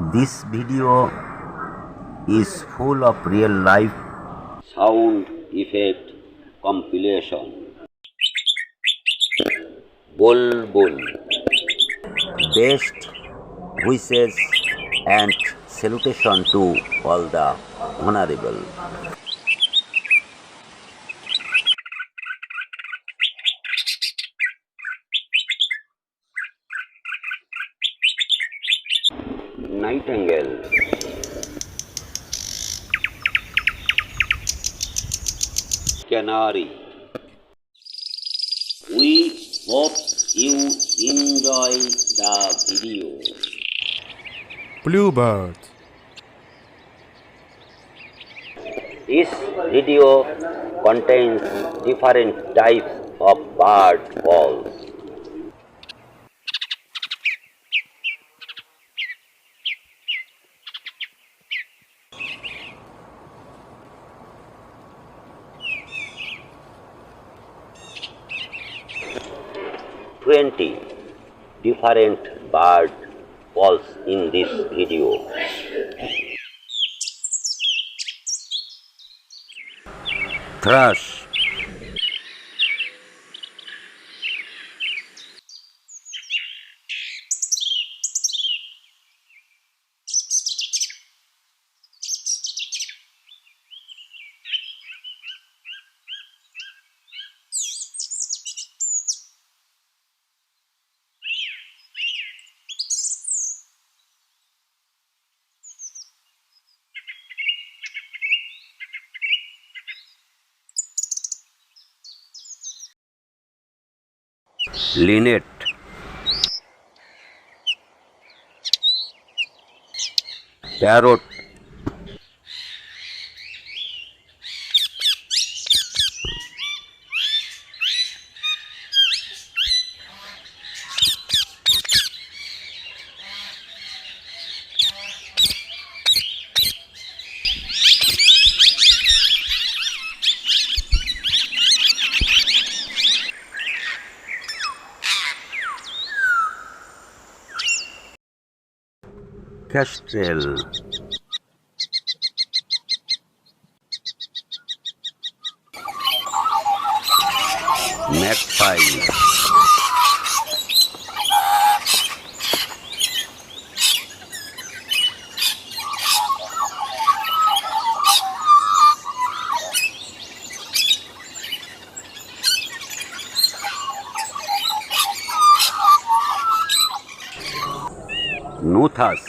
This video is full of real life sound effect compilation. Bulbul. Best wishes and salutation to all the honorable. Nightingale. Canary. We hope you enjoy the video. Bluebird. This video contains different types of bird calls. Different bird calls in this video. Thrush. Linnet. Parrot. Kestrel. Magpie. Nuthas.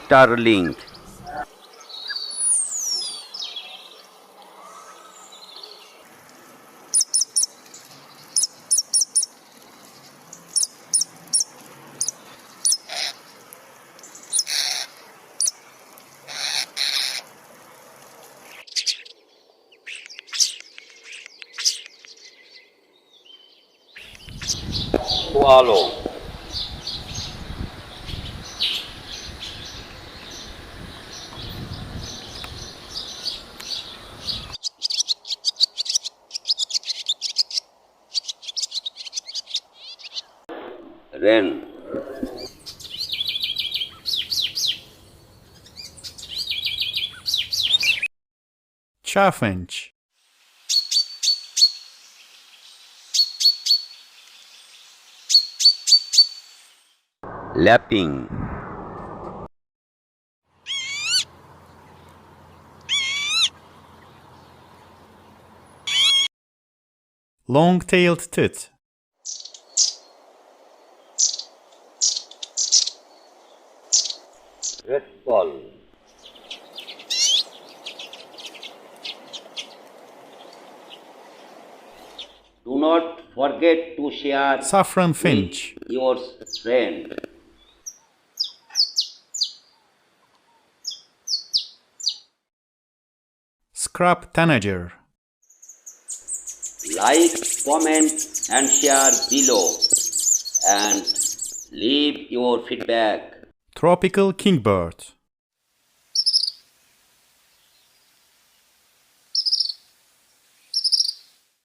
Starling. Swallow. Wren. Chaffinch. Lapwing. Long-tailed tit. Redpoll. Do not forget to share Saffron finch. with your friend. Scrub tanager. Like, comment and share below and leave your feedback. Tropical kingbird.